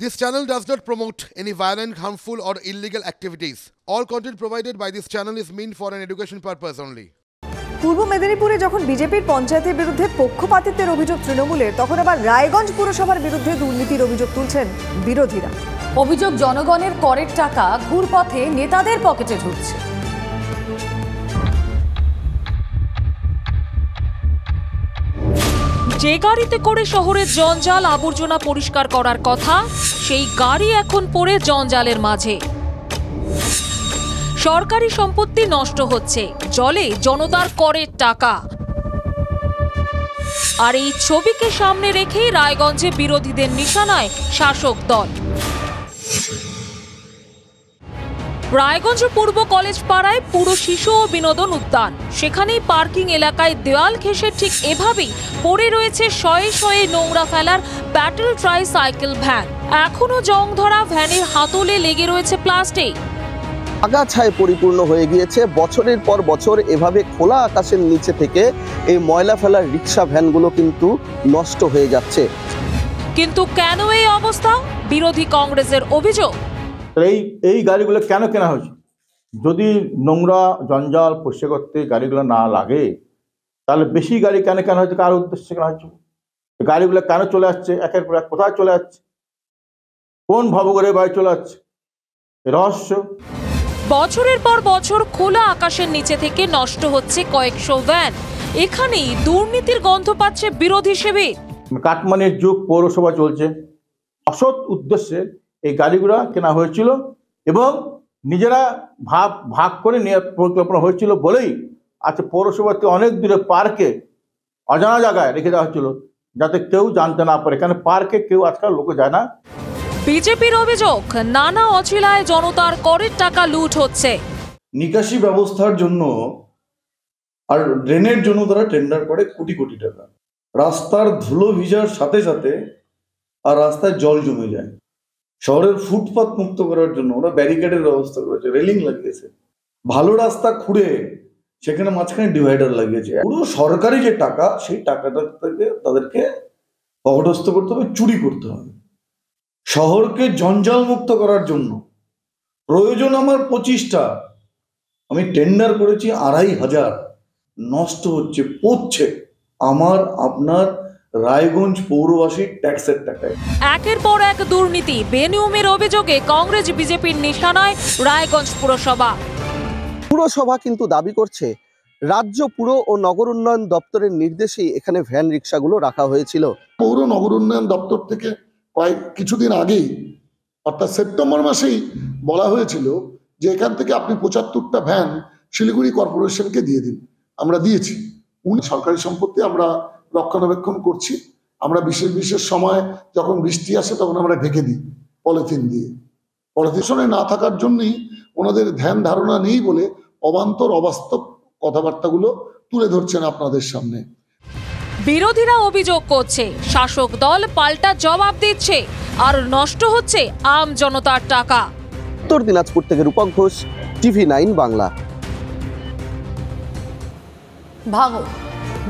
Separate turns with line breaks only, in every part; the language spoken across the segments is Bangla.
This channel does not promote any violent, harmful or illegal activities. All content provided by this channel is meant for an education purpose only.
পূর্ব মেদিনীপুরে যখন বিজেপির পঞ্চায়েতের বিরুদ্ধে পক্ষপাতিত্বের অভিযোগ তৃণমূলের, তখন আবার রায়গঞ্জ পুরসভার বিরুদ্ধে দুর্নীতির অভিযোগ তুলছেন বিরোধীরা।
অভিযোগ জনগণের করের টাকা ঘুরপথে নেতাদের পকেটে ঢুকছে। যে গাড়িতে করে শহরের জঞ্জাল আবর্জনা পরিষ্কার করার কথা, সেই গাড়ি এখন পড়ে জঞ্জালের মাঝে। সরকারি সম্পত্তি নষ্ট হচ্ছে, জলে জনতার করের টাকা। আর এই ছবিকে সামনে রেখেই রায়গঞ্জে বিরোধীদের নিশানায় শাসক দল। রায়গঞ্জ পূর্ব কলেজ পাড়ায় পুরো শিশু ও বিনোদন উদ্যান, সেখানেই পার্কিং এলাকায় দেওয়াল ঘেঁষে ঠিক এভাবেই পড়ে রয়েছে শয়ে শয়ে নোংরা ফেলার ব্যাটেল ট্রাই সাইকেল ভ্যান। এখনো জং ধরা ভ্যানের হাতলে লেগে রয়েছে প্লাস্টিক।
আগাছায় পরিপূর্ণ হয়ে গিয়েছে। বছরের পর বছর এভাবে খোলা আকাশের নিচে থেকে এই ময়লা ফেলার রিক্সা ভ্যানগুলো কিন্তু নষ্ট হয়ে যাচ্ছে।
কিন্তু কেন এই অবস্থা? বিরোধী কংগ্রেসের অভিযোগ,
এই গাড়িগুলো কেন কেনা হয়েছে? যদি নোংরা জঞ্জাল পরিষ্কার করতে গাড়িগুলো না লাগে, তাহলে বেশি গাড়ি কেন কেনা হয়েছে? কার উদ্দেশ্যে কেনা হয়েছে? গাড়িগুলো কেন চলে আসছে একের পর এক? কোথায় চলে যাচ্ছে? কোন ভবঘরে বাড়ি চলে যাচ্ছে? রহস্য।
বছরের পর বছর খোলা আকাশের নিচে থেকে নষ্ট হচ্ছে কয়েকশো ভ্যান। এখানেই দুর্নীতির গন্ধ পাচ্ছে বিরোধী শিবির।
কাটমানির যুগ পৌরসভা চলছে, অসৎ উদ্দেশ্যে এই গাড়িগুলো কেনা হয়েছিল এবং নিজেরা ভাগ করে নিয়ে পরিকল্পনা হয়েছিল বলেই আজকে পৌরসভাতে অনেক দূরে পার্কে অজানা জায়গায় রেখে দেওয়া হচ্ছিল, যাতে কেউ জানতে না পারে। কেন পার্কে কেউ আজকাল লোক যায় না।
বিজেপির অভিযোগ, নানা অছিলায় জনতার করের টাকা লুট হচ্ছে।
নিকাশি ব্যবস্থার জন্য আর ড্রেনের জন্য তারা টেন্ডার করে কোটি কোটি টাকা। রাস্তার ধুলো ভিজার সাথে সাথে আর রাস্তায় জল জমে যায়। শহরের ফুটপাত মুক্ত করার জন্য ওরা ব্যারিকেডের ব্যবস্থা করেছে, রেলিং লাগিয়েছে। ভালো রাস্তা খুঁড়ে সেখানে মাঝখানে ডিভাইডার লাগিয়েছে। পুরো সরকারি যে টাকা, সেই টাকাটা থেকে তাদেরকে পকেটস্থ করতে হবে, চুরি করতে হবে। শহরকে জঞ্জাল মুক্ত করার জন্য প্রয়োজন আমার 25টা, আমি টেন্ডার করেছি 2500। নষ্ট হচ্ছে, পড়ছে আমার আপনার রায়গঞ্জ পৌরবাসীর ট্যাক্সের টাকায়।
একের পর এক দুর্নীতি, বেনিয়মের অভিযোগে কংগ্রেস বিজেপির নিশানায় রায়গঞ্জ
পুরসভা কিন্তু দাবি করছে রাজ্য পুর ও নগর উন্নয়ন দপ্তরের নির্দেশেই এখানে ভ্যান রিক্সাগুলো রাখা হয়েছিল।
পৌর নগর উন্নয়ন দপ্তর থেকে কিছুদিন আগেই, অর্থাৎ সেপ্টেম্বর মাসেই বলা হয়েছিল যে এখান থেকে আপনি 75টা ভ্যান শিলিগুড়ি কর্পোরেশনকে দিয়ে দিন। আমরা দিয়েছি। সরকারি সম্পত্তি আমরা রক্ষণাবেক্ষণ করছি। আমরা বিশেষ বিশেষ সময় যখন বৃষ্টি আসে তখন আমরা ঢেকে দিই পলিথিন দিয়ে। পলিথিনে না থাকার জন্যই ওনাদের ধ্যান ধারণা নেই বলে অবান্তর অবাস্তব কথাবার্তাগুলো তুলে ধরছেন আপনাদের সামনে।
বিরোধীরা অভিযোগ করছে শাসক দল পাল্টা জবাব দিচ্ছে, আর নষ্ট হচ্ছে আম জনতার টাকা।
উত্তর দিনাজপুর থেকে রূপক ঘোষ, TV9 বাংলা।
ভাঙড়,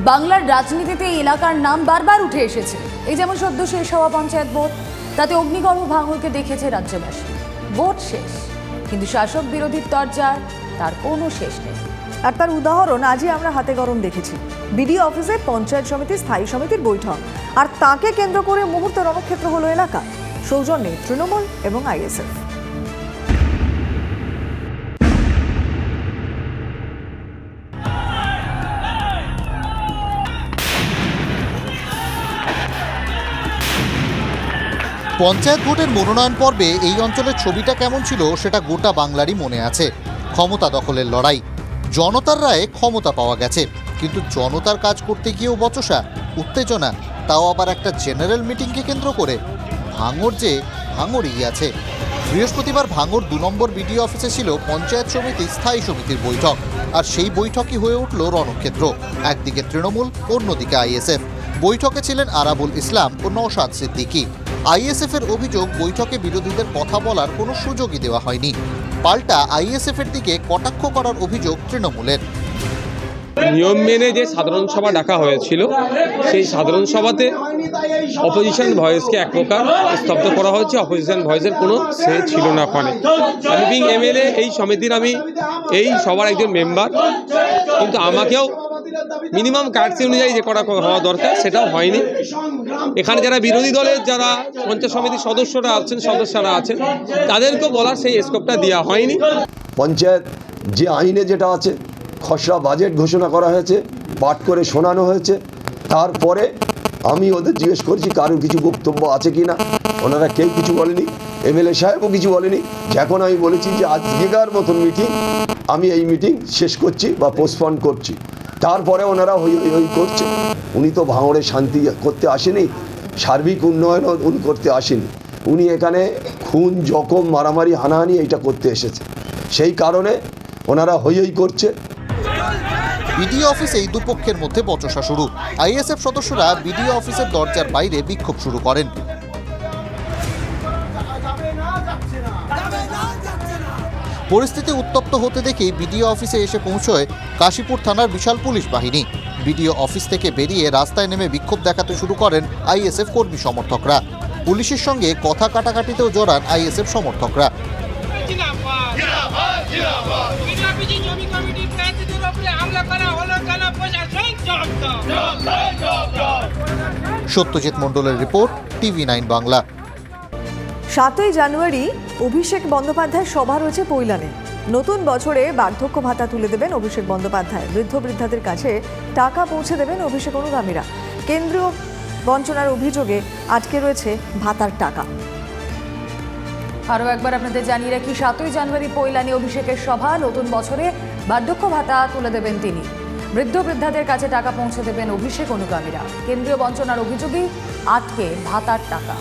বাংলার রাজনীতিতে এই এলাকার নাম বারবার উঠে এসেছে। এই যেমন সদ্য শেষ হওয়া পঞ্চায়েত ভোট, তাতে অগ্নিগর্ভ ভাঙড়কে দেখেছে রাজ্যবাসী। ভোট শেষ, কিন্তু শাসক বিরোধীর তরজার তার কোনো শেষ নেই।
আর তার উদাহরণ আজই আমরা হাতে গরম দেখেছি। বিডিও অফিসে পঞ্চায়েত সমিতির স্থায়ী সমিতির বৈঠক, আর তাকে কেন্দ্র করে মুহূর্তে রণক্ষেত্র হলো এলাকা। সৌজন্যে তৃণমূল এবং ISF।
পঞ্চায়েত ভোটের মনোনয়ন পর্বে এই অঞ্চলের ছবিটা কেমন ছিল সেটা গোটা বাংলারই মনে আছে। ক্ষমতা দখলের লড়াই, জনতার রায়ে ক্ষমতা পাওয়া গেছে, কিন্তু জনতার কাজ করতে গিয়েও বচসা, উত্তেজনা, তাও আবার একটা জেনারেল মিটিংকে কেন্দ্র করে। ভাঙড় যে ভাঙড়ই আছে। বৃহস্পতিবার ভাঙড় 2 নম্বর বিডিও অফিসে ছিল পঞ্চায়েত সমিতি স্থায়ী সমিতির বৈঠক, আর সেই বৈঠকই হয়ে উঠল রণক্ষেত্র। একদিকে তৃণমূল, অন্যদিকে ISF। বৈঠকে ছিলেন আরাবুল ইসলাম ও নওশাদ সিদ্দিকী। ISF-এর অভিযোগ, বৈঠকে বিরোধীদের কথা বলার কোনো সুযোগই দেওয়া হয়নি। পাল্টা ISF-এর দিকে কটাক্ষ করার অভিযোগ তৃণমূলের।
নিয়ম মেনে যে সাধারণ সভা ডাকা হয়েছিল সেই সাধারণ সভাতে অপোজিশন ভয়েসকে এক প্রকার স্তব্ধ করা হয়েছে। অপোজিশন ভয়েসের কোনো সে ছিল না ওখানে। আমি বিং এমএলএ, এই সমিতির আমি এই সবার একজন মেম্বার, কিন্তু আমাকেও মিনিমাম কার্ডসি অনুযায়ী যে করা হওয়া দরকার সেটাও হয়নি। এখানে যারা বিরোধী দলের যারা পঞ্চায়েত সমিতির সদস্যরা আছেন তাদেরকেও বলার সেই স্কোপটা দেওয়া হয়নি।
পঞ্চায়েত যে আইনে যেটা আছে, খসড়া বাজেট ঘোষণা করা হয়েছে, পাঠ করে শোনানো হয়েছে। তারপরে আমি ওদের জিজ্ঞেস করছি কারোর কিছু বক্তব্য আছে কি না, ওনারা কেউ কিছু বলেনি, এমএলএ সাহেবও কিছু বলেনি। যখন আমি বলেছি যে আজকেকার মতন মিটিং, আমি এই মিটিং শেষ করছি বা পোস্টপন্ড করছি, তারপরে ওনারা হই হই করছে। উনি তো ভাঙড়ে শান্তি করতে আসেনি, সার্বিক উন্নয়ন উনি করতে আসেনি। উনি এখানে খুন, জখম, মারামারি, হানাহানি এইটা করতে এসেছে। সেই কারণে ওনারা হই হই করছে।
বিডিও অফিসেই দুপক্ষের মধ্যে বচসা শুরু। আইএসএফ সদস্যরা বিডিও অফিসের দরজার বাইরে বিক্ষোভ শুরু করেন। পরিস্থিতি উত্তপ্ত হতে দেখেই বিডিও অফিসে এসে পৌঁছয় কাশীপুর থানার বিশাল পুলিশ বাহিনী। বিডিও অফিস থেকে বেরিয়ে রাস্তায় নেমে বিক্ষোভ দেখাতে শুরু করেন আইএসএফ কর্মী সমর্থকরা। পুলিশের সঙ্গে কথা কাটাকাটিতেও জড়ান আইএসএফ সমর্থকরা। সত্যজিৎ মণ্ডলের রিপোর্ট, TV9 বাংলা।
7ই জানুয়ারি অভিষেক বন্দ্যোপাধ্যায়ের সভা রয়েছে পৈলানে। নতুন বছরে বার্ধক্য ভাতা তুলে দেবেন অভিষেক বন্দ্যোপাধ্যায়। বৃদ্ধ বৃদ্ধাদের কাছে টাকা পৌঁছে দেবেন অভিষেক অনুগামীরা। কেন্দ্রীয় বঞ্চনার অভিযোগে আটকে রয়েছে ভাতার টাকা।
আরও একবার আপনাদের জানিয়ে রাখি, 7ই জানুয়ারি পৈলানে অভিষেকের সভা। নতুন বছরে বার্ধক্য ভাতা তুলে দেবেন তিনি। বৃদ্ধ বৃদ্ধাদের কাছে টাকা পৌঁছে দেবেন অভিষেক অনুগামীরা। কেন্দ্রীয় বঞ্চনার অভিযোগে আটকে ভাতার টাকা।